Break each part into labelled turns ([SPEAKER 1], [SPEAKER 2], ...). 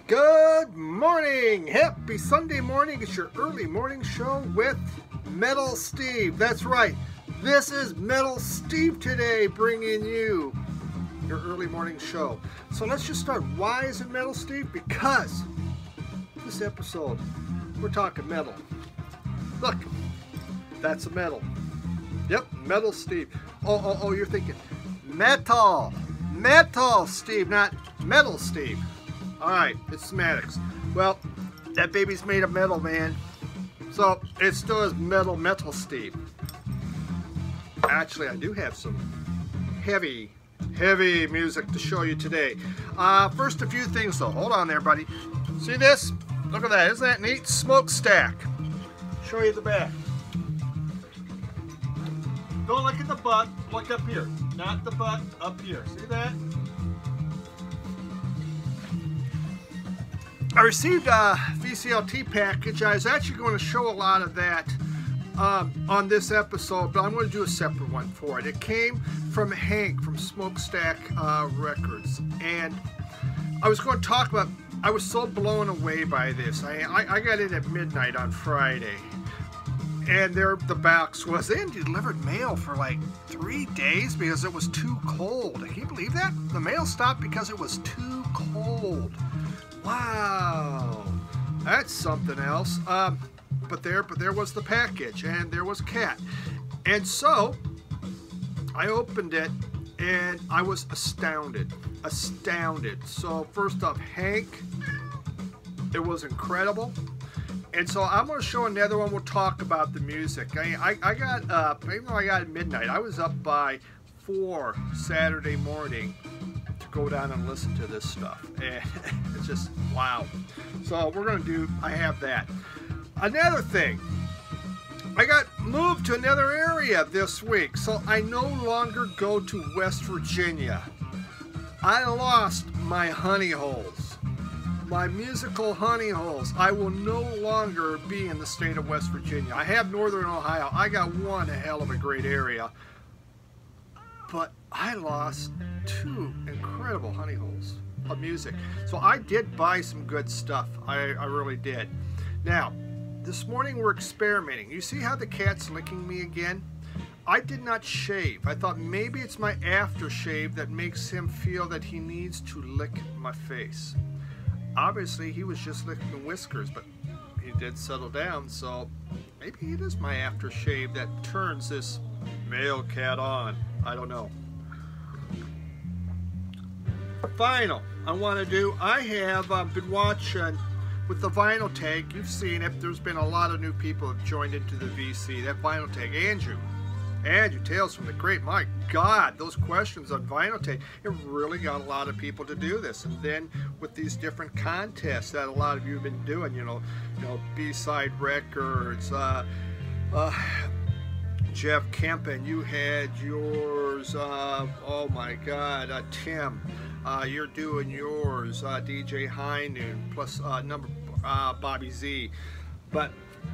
[SPEAKER 1] Good morning! Happy Sunday morning. It's your early morning show with Metal Steve. That's right. This is Metal Steve today, bringing you your early morning show. So let's just start. Why is it Metal Steve? Because this episode, we're talking metal. Look, that's a metal. Yep, Metal Steve. Oh, you're thinking metal. Metal Steve, not Metal Steve. Alright, it's semantics. Well, that baby's made of metal, man. So, it still is Metal Steve. Actually, I do have some heavy music to show you today. First, a few things though. Hold on there, buddy. See this? Look at that. Isn't that neat? Smokestack. Show you the back. Don't look at the butt. Look up here. Not the butt. Up here. See that? I received a VCLT package. I was actually going to show a lot of that on this episode, but I'm going to do a separate one for it. It came from Hank from Smokestack Records, and I was going to talk about, I was so blown away by this. I got in at midnight on Friday, and there the box was. They hadn't delivered mail for like 3 days because it was too cold. Can you believe that? The mail stopped because it was too cold. Wow, that's something else. But there was the package, and there was Cat, and so I opened it, and I was astounded. So first off, Hank, it was incredible, and so I'm going to show another one. We'll talk about the music. I got up, even though I got at midnight, I was up by 4 Saturday morning to go down and listen to this stuff, and it's just wow. So we're gonna do, I have that. Another thing, I got moved to another area this week, so I no longer go to West Virginia. I lost my honey holes, my musical honey holes. I will no longer be in the state of West Virginia. I have Northern Ohio. I got one hell of a great area, but I lost 2 incredible honey holes of music. So I did buy some good stuff. I really did. Now, this morning we're experimenting. You see how the cat's licking me again? I did not shave. I thought maybe it's my aftershave that makes him feel that he needs to lick my face. Obviously, he was just licking whiskers, but he did settle down, so maybe it is my aftershave that turns this male cat on. I don't know. Vinyl, I want to do, I have been watching with the vinyl tag. You've seen it. There's been a lot of new people have joined into the VC. That vinyl tag, Andrew Tales from the Great. My God, those questions on vinyl tag, it really got a lot of people to do this. And then with these different contests that a lot of you have been doing, you know, B-side records, Jeff Kempen, you had yours, oh my God, Tim, you're doing yours, DJ High Noon, plus Bobby Z. But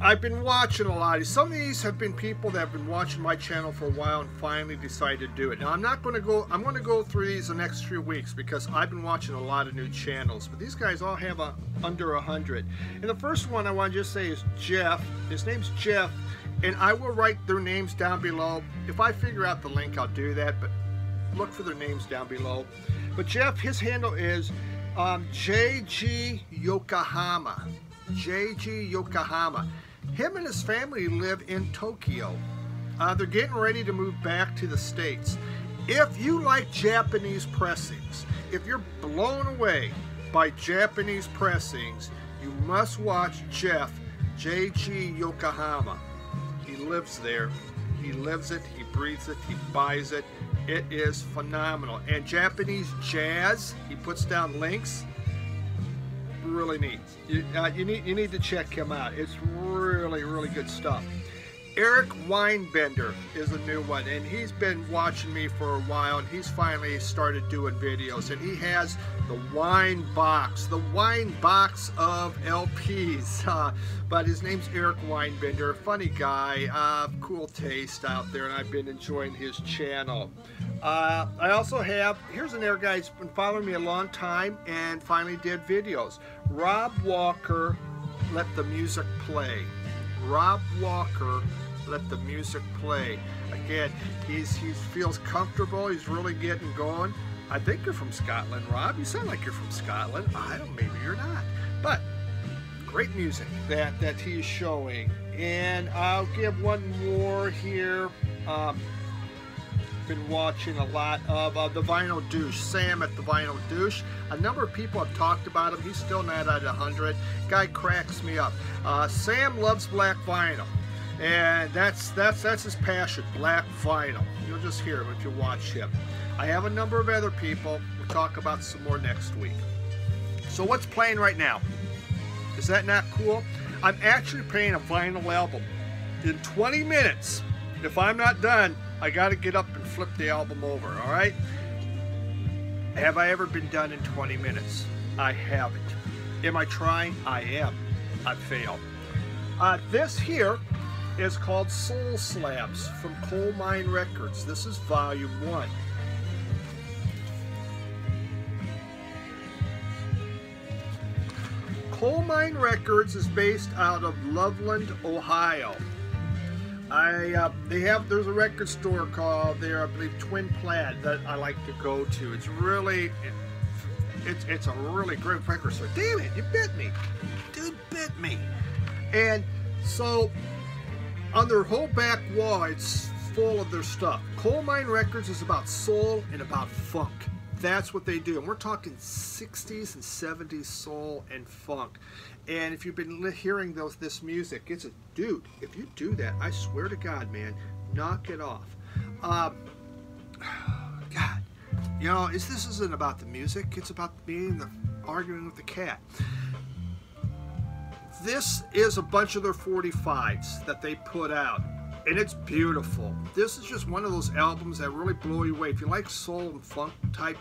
[SPEAKER 1] I've been watching a lot. Some of these have been people that have been watching my channel for a while and finally decided to do it. Now I'm going to go through these the next few weeks because I've been watching a lot of new channels. But these guys all have under 100. And the first one I want to just say is Jeff. His name's Jeff. And I will write their names down below. If I figure out the link, I'll do that, but look for their names down below. But Jeff, his handle is Jgyokohama. Jgyokohama. Him and his family live in Tokyo. They're getting ready to move back to the States. If you like Japanese pressings, if you're blown away by Japanese pressings, you must watch Jeff, Jgyokohama. He lives there. He lives it. He breathes it. He buys it. It is phenomenal. And Japanese jazz, he puts down links. Really neat. You need to check him out. It's really good stuff. Eric Weinbender is a new one, and he's been watching me for a while, and he's finally started doing videos, and he has the wine box of LPs, but his name's Eric Weinbender, funny guy, cool taste out there, and I've been enjoying his channel. I also have, here's another guy who's been following me a long time and finally did videos. Rob Walker, Let the Music Play. Rob Walker, Let the Music Play. Again, he feels comfortable. He's really getting going. I think you're from Scotland, Rob. You sound like you're from Scotland. I don't. Maybe you're not. But great music that he's showing. And I'll give one more here. Been watching a lot of the Vinyl Douche. Sam at the Vinyl Douche. A number of people have talked about him. He's still not at 100. Guy cracks me up. Sam loves black vinyl. And that's his passion, black vinyl. You'll just hear him if you watch him. I have a number of other people. We'll talk about some more next week. So what's playing right now? Is that not cool? I'm actually playing a vinyl album. In 20 minutes, if I'm not done, I got to get up and flip the album over, all right? Have I ever been done in 20 minutes? I haven't. Am I trying? I am. I've failed. This here is called Soul Slabs from Colemine Records. This is volume 1. Colemine Records is based out of Loveland, Ohio. There's a record store called there, I believe, Twin Plaid, that I like to go to. It's really, it's a really great record store. Damn it, you bit me. Dude bit me. And so on their whole back wall, it's full of their stuff. Colemine Records is about soul and about funk. That's what they do. And we're talking 60s and 70s soul and funk. And if you've been hearing this music, it's a dude. If you do that, I swear to God, man, knock it off. God, you know, this isn't about the music. It's about arguing with the cat. This is a bunch of their 45s that they put out, and it's beautiful. This is just one of those albums that really blow you away. If you like soul and funk type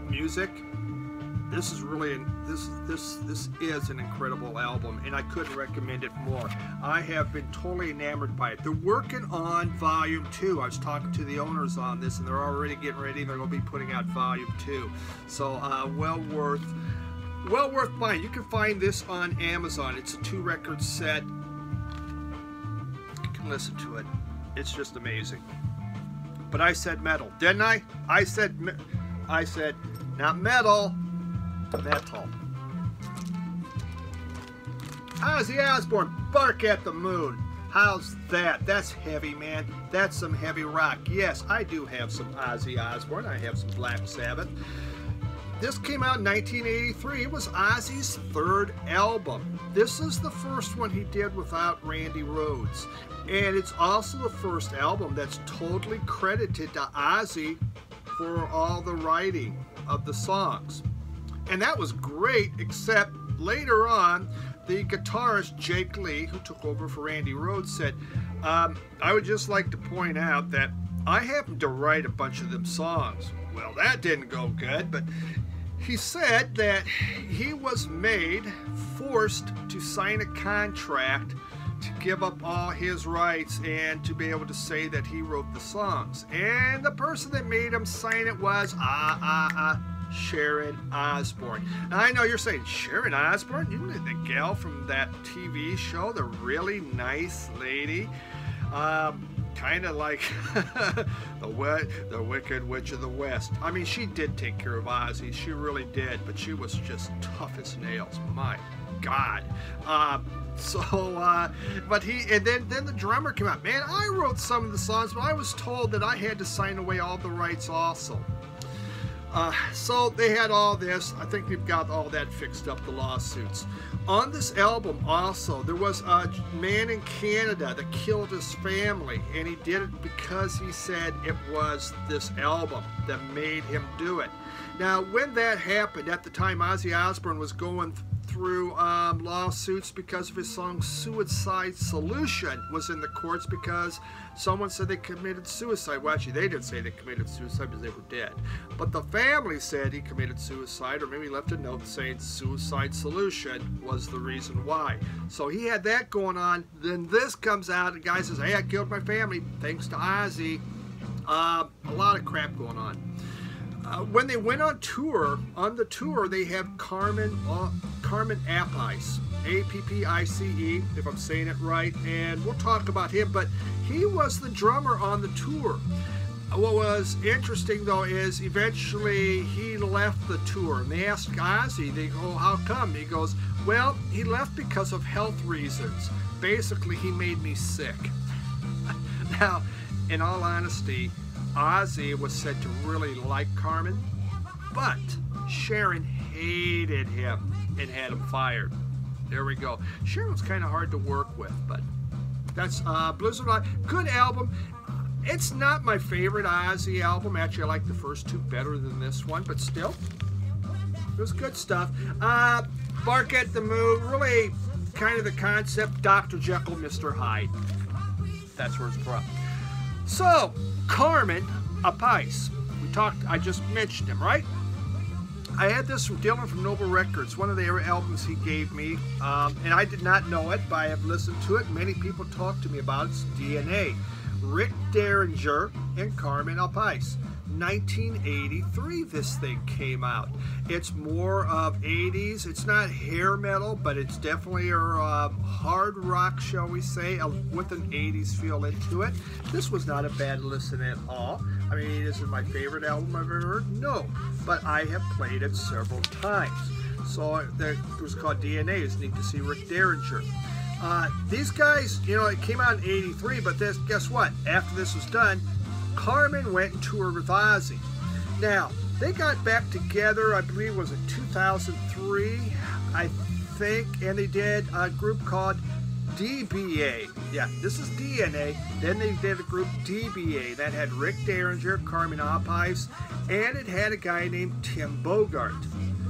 [SPEAKER 1] music, this is really this is an incredible album, and I couldn't recommend it more. I have been totally enamored by it. They're working on volume 2. I was talking to the owners on this, and they're already getting ready. They're going to be putting out volume 2. So well worth buying. You can find this on Amazon. It's a 2-record set. You can listen to it. It's just amazing. But I said metal, didn't I? I said not metal, metal. Ozzy Osbourne, Bark at the Moon. How's that? That's heavy, man. That's some heavy rock. Yes, I do have some Ozzy Osbourne. I have some Black Sabbath. This came out in 1983. It was Ozzy's 3rd album. This is the first one he did without Randy Rhoads. And it's also the first album that's totally credited to Ozzy for all the writing of the songs. And that was great, except later on, the guitarist Jake Lee, who took over for Randy Rhoads, said, I would just like to point out that I happened to write a bunch of them songs. Well, that didn't go good, but he said that he was forced to sign a contract to give up all his rights and to be able to say that he wrote the songs. And the person that made him sign it was Sharon Osbourne. Now, I know you're saying, Sharon Osbourne? You know the gal from that TV show, the really nice lady? Kind of like the Wicked Witch of the West. I mean, she did take care of Ozzy. She really did, but she was just tough as nails. My God. But then the drummer came out. Man, I wrote some of the songs, but I was told that I had to sign away all the rights also. So they had all this. I think they've got all that fixed up, the lawsuits. On this album also, there was a man in Canada that killed his family, and he did it because he said it was this album that made him do it. Now, when that happened, at the time Ozzy Osbourne was going through lawsuits because of his song Suicide Solution was in the courts because someone said they committed suicide. Well, actually, they didn't say they committed suicide because they were dead. But the family said he committed suicide, or maybe left a note saying Suicide Solution was the reason why. So he had that going on. Then this comes out, and the guy says, hey, I killed my family thanks to Ozzy. A lot of crap going on. When they went on the tour, they have Carmen Appice, A-P-P-I-C-E, if I'm saying it right, and we'll talk about him, but he was the drummer on the tour. What was interesting, though, is eventually he left the tour, and they asked Ozzy, they go, how come? He goes, well, he left because of health reasons. Basically, he made me sick. Now, in all honesty, Ozzy was said to really like Carmen, but Sharon hated him and had him fired. There we go. Sharon was kind of hard to work with, but that's Blizzard. Good album. It's not my favorite Ozzy album. Actually, I like the first two better than this one, but still, it was good stuff. Bark at the Moon, really kind of the concept, Dr. Jekyll, Mr. Hyde. That's where it's from. So, Carmen Appice. I just mentioned him, right? I had this from Dylan from Noble Records, one of the albums he gave me, and I did not know it, but I have listened to it. Many people talk to me about it. It's DNA. Rick Derringer and Carmen Appice. 1983 this thing came out. It's more of 80s. It's not hair metal, but it's definitely a hard rock, shall we say, with an 80s feel into it. This was not a bad listen at all. I mean, is it my favorite album I've ever heard? No, but I have played it several times. So it was called DNA. It's neat to see Rick Derringer. These guys, you know, it came out in 83, but guess what? After this was done, Carmen went and toured with Ozzy. Now, they got back together, I believe, was it 2003, I think, and they did a group called DBA. Yeah, this is DNA. Then they did a group DBA that had Rick Derringer, Carmen Appice, and it had a guy named Tim Bogert.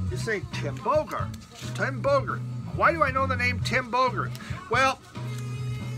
[SPEAKER 1] You're saying Tim Bogert? Tim Bogert. Why do I know the name Tim Bogert? Well,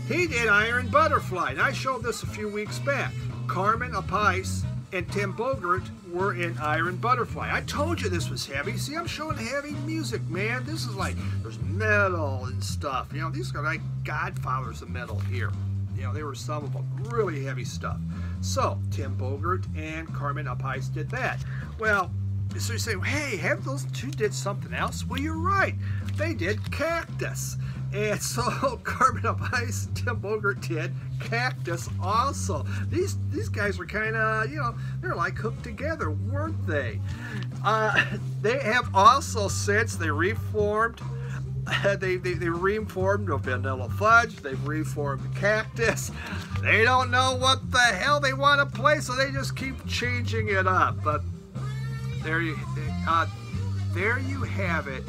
[SPEAKER 1] he did Iron Butterfly, and I showed this a few weeks back. Carmen Appice and Tim Bogert were in Iron Butterfly. I told you this was heavy. See, I'm showing heavy music, man. This is like, there's metal and stuff. You know, these are like godfathers of metal here. You know, they were some of them. Really heavy stuff. So, Tim Bogert and Carmen Appice did that. Well, so you say, hey, have those two did something else? Well, you're right. They did Cactus. And so Carmen Appice and Tim Bogert did Cactus also. These guys were kind of, you know, they're like hooked together, weren't they? They have also, since they reformed, they reformed Vanilla Fudge. They've reformed Cactus. They don't know what the hell they want to play, so they just keep changing it up. But there you have it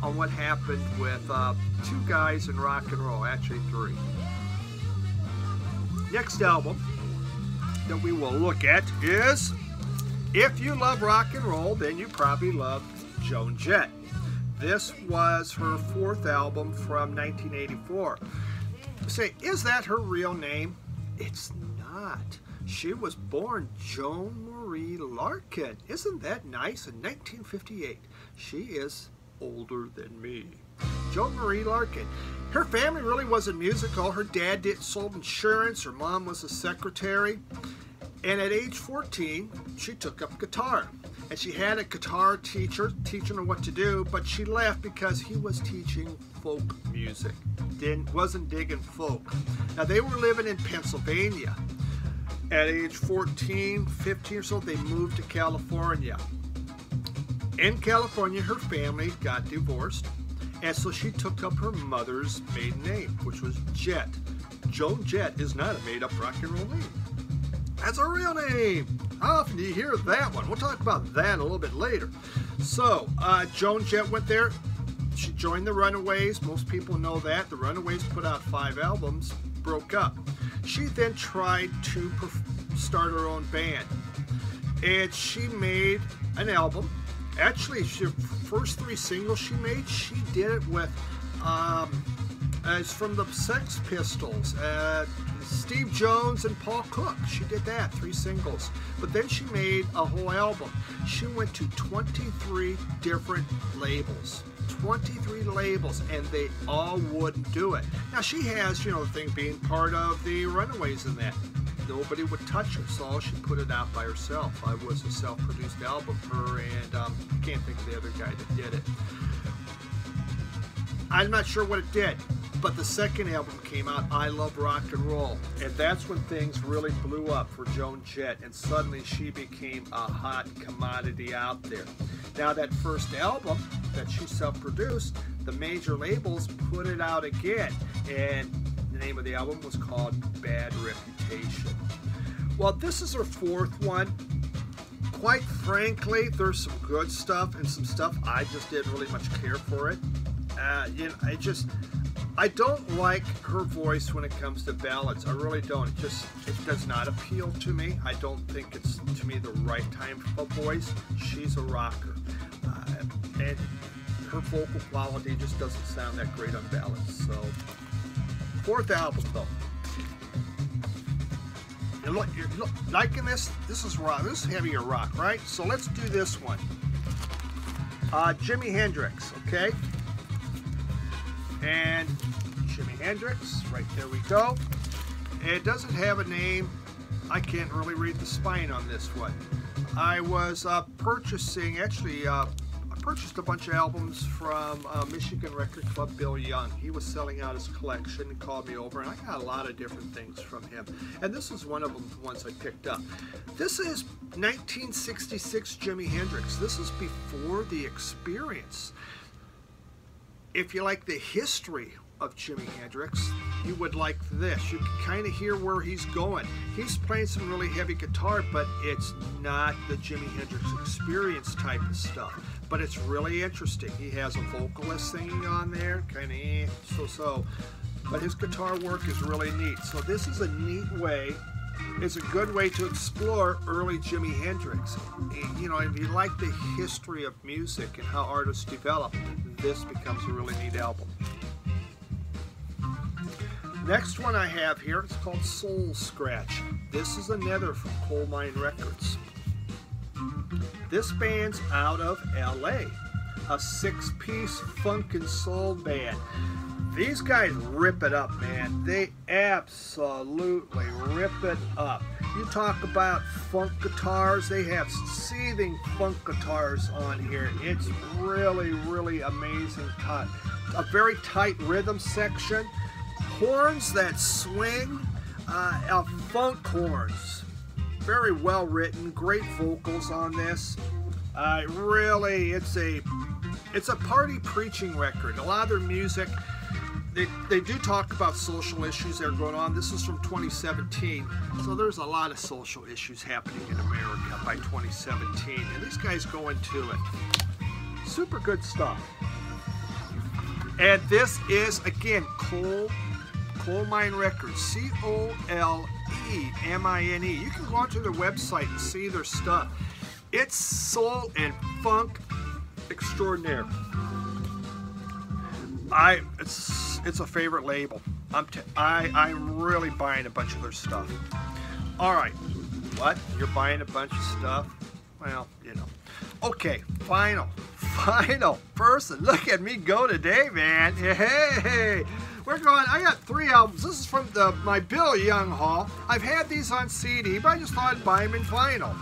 [SPEAKER 1] on what happened with two guys in rock and roll, actually three. Next album that we will look at is, if you love rock and roll, then you probably love Joan Jett. This was her fourth album from 1984. Say, is that her real name? It's not. She was born Joan Marie Larkin. Isn't that nice? In 1958. She is older than me. Joan Marie Larkin. Her family really wasn't musical. Her dad sold insurance. Her mom was a secretary. And at age 14, she took up guitar. And she had a guitar teacher teaching her what to do, but she left because he was teaching folk music. Wasn't digging folk. Now, they were living in Pennsylvania. At age 14, 15 or so, they moved to California. In California, her family got divorced, and so she took up her mother's maiden name, which was Jett. Joan Jett is not a made-up rock and roll name. That's her real name. How often do you hear that one? We'll talk about that a little bit later. So, Joan Jett went there. She joined the Runaways. Most people know that. The Runaways put out 5 albums, broke up. She then tried to start her own band. And she made an album Actually, the first 3 singles she made, she did it with, it's from the Sex Pistols, Steve Jones and Paul Cook. She did that, 3 singles. But then she made a whole album. She went to 23 different labels. 23 labels, and they all wouldn't do it. Now she has, you know, the thing being part of the Runaways and that. Nobody would touch her, so she put it out by herself. It was a self-produced album, her and I can't think of the other guy that did it. I'm not sure what it did, but the second album came out, I Love Rock and Roll, and that's when things really blew up for Joan Jett, and suddenly she became a hot commodity out there. Now that first album that she self-produced, the major labels put it out again, and the name of the album was called Bad Reputation. Well, this is her 4th one. Quite frankly, there's some good stuff and some stuff I just didn't really much care for it. You know, I don't like her voice when it comes to ballads. I really don't. It does not appeal to me. I don't think it's, to me, the right time for a voice. She's a rocker. And her vocal quality just doesn't sound that great on ballads. So, 4th album, though. You're liking this? This is rock. This is heavier rock, right? So let's do this one. Jimi Hendrix, okay? And Jimi Hendrix, right there we go. It doesn't have a name. I can't really read the spine on this one. I was purchasing, actually, I purchased a bunch of albums from Michigan Record Club Bill Young. He was selling out his collection and called me over, and I got a lot of different things from him. And this is one of them, the ones I picked up. This is 1966 Jimi Hendrix. This is before The Experience. If you like the history of Jimi Hendrix, you would like this. You can kind of hear where he's going. He's playing some really heavy guitar, but it's not the Jimi Hendrix Experience type of stuff. But it's really interesting. He has a vocalist singing on there, kind of so-so. But his guitar work is really neat. So this is a neat way. It's a good way to explore early Jimi Hendrix. You know, if you like the history of music and how artists develop, this becomes a really neat album. Next one I have here, it's called Soul Scratch. This is another from Colemine Records. This band's out of LA, a 6-piece funk and soul band. These guys rip it up, man. They absolutely rip it up. You talk about funk guitars, they have seething funk guitars on here. It's really, really amazing. A very tight rhythm section. Horns that swing, funk horns. Very well written, great vocals on this. Really, it's a party preaching record. A lot of their music, they do talk about social issues that are going on. This is from 2017, so there's a lot of social issues happening in America by 2017, and these guys go into it. Super good stuff. And this is, again, Colemine Records, C-O-L-E-M-I-N-E. You can go onto their website and see their stuff. It's soul and funk extraordinaire. It's a favorite label. I'm really buying a bunch of their stuff. All right, what? You're buying a bunch of stuff? Well, you know. Okay, final person. Look at me go today, man. Hey, we're going. I got 3 albums. This is from my Bill Young haul. I've had these on CD, but I just thought I'd buy them in vinyl.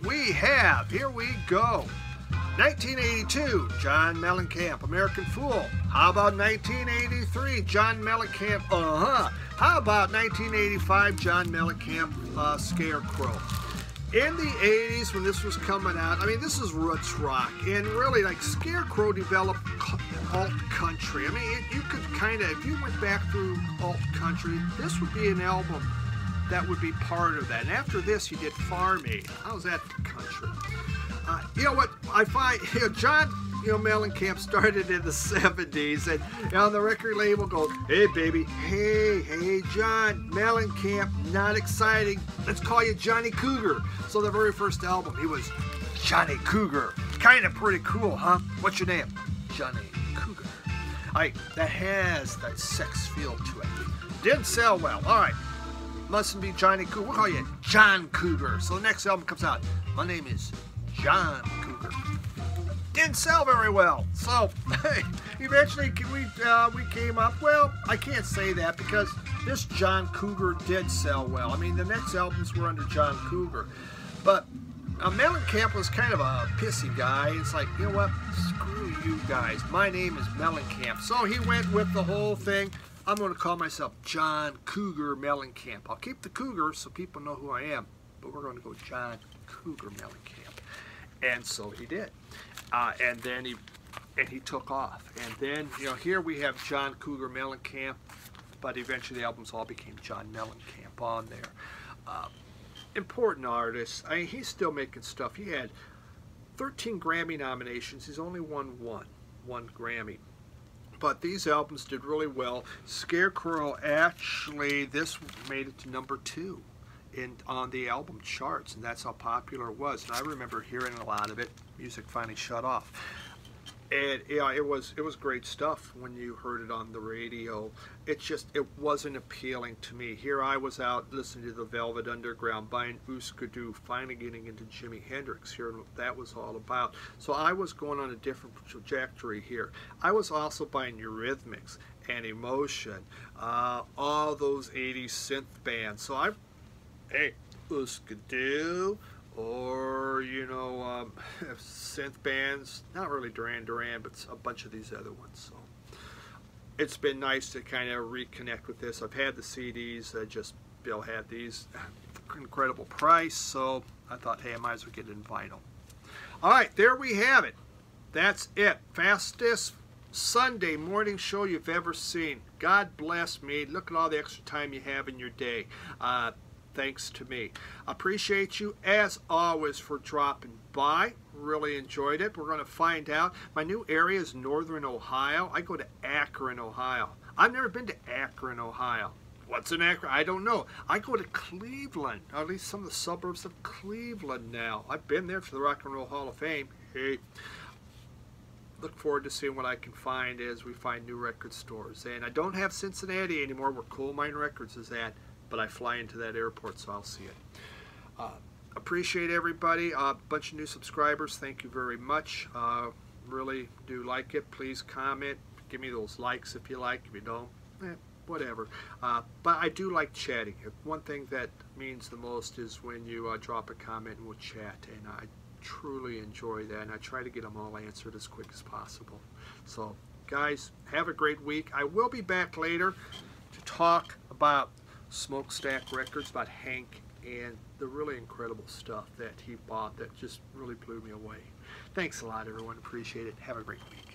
[SPEAKER 1] We have, here we go, 1982, John Mellencamp, American Fool. How about 1983, John Mellencamp, How about 1985, John Mellencamp, Scarecrow. In the 80s, when this was coming out, I mean, this is roots rock, and really, like, Scarecrow developed alt country. I mean, you could kind of, if you went back through alt country, this would be an album that would be part of that. And after this, you did Farm Aid. How's that for country? You know what, I find, John Mellencamp started in the 70s, and on the record label goes, hey baby, hey John Mellencamp, not exciting, let's call you Johnny Cougar. So the very first album, he was Johnny Cougar. Kind of pretty cool, huh? What's your name? Johnny Cougar. That has that sex feel to it. Didn't sell well. All right. Mustn't be Johnny Cougar. We'll call you John Cougar. So the next album comes out. My name is John Cougar. Didn't sell very well. So eventually we came up. Well, I can't say that because this John Cougar did sell well. I mean, the next albums were under John Cougar. But Mellencamp was kind of a pissy guy. It's like, you know what? Screw you guys. My name is Mellencamp. So he went with the whole thing. I'm going to call myself John Cougar Mellencamp. I'll keep the Cougar so people know who I am. But we're going to go John Cougar Mellencamp. And so he did. And then he took off. And then, you know, here we have John Cougar Mellencamp. But eventually the albums all became John Mellencamp on there. Important artist. I mean, he's still making stuff. He had 13 Grammy nominations. He's only won one Grammy. But these albums did really well. Scarecrow, actually, this made it to #2 on the album charts, and that's how popular it was. And I remember hearing a lot of it. Music finally shut off. And yeah, it was great stuff when you heard it on the radio. It wasn't appealing to me. Here I was out listening to the Velvet Underground, buying Ooskadoo, finally getting into Jimi Hendrix, hearing what that was all about. So I was going on a different trajectory here. I was also buying Eurythmics and Emotion, all those 80s synth bands. So hey, Ooskadoo, or, you know, synth bands, not really Duran Duran, but a bunch of these other ones. So it's been nice to kind of reconnect with this. I've had the CDs, Bill had these, incredible price, so I thought, hey, I might as well get it in vinyl. All right, there we have it. That's it. Fastest Sunday morning show you've ever seen. God bless me. Look at all the extra time you have in your day. Thanks to me. Appreciate you as always for dropping by. Really enjoyed it. We're going to find out. My new area is Northern Ohio. I go to Akron, Ohio. I've never been to Akron, Ohio. What's in Akron? I don't know. I go to Cleveland, or at least some of the suburbs of Cleveland now. I've been there for the Rock and Roll Hall of Fame. Hey. Look forward to seeing what I can find as we find new record stores. And I don't have Cincinnati anymore, where Colemine Records is at. But I fly into that airport, so I'll see it. Appreciate everybody. A bunch of new subscribers. Thank you very much. Really do like it. Please comment. Give me those likes if you like. If you don't, whatever. But I do like chatting. One thing that means the most is when you drop a comment and we'll chat. And I truly enjoy that. And I try to get them all answered as quick as possible. So, guys, have a great week. I will be back later to talk about Smokestack Records, about Hank and the really incredible stuff that he bought that just really blew me away. Thanks a lot, everyone. Appreciate it. Have a great week.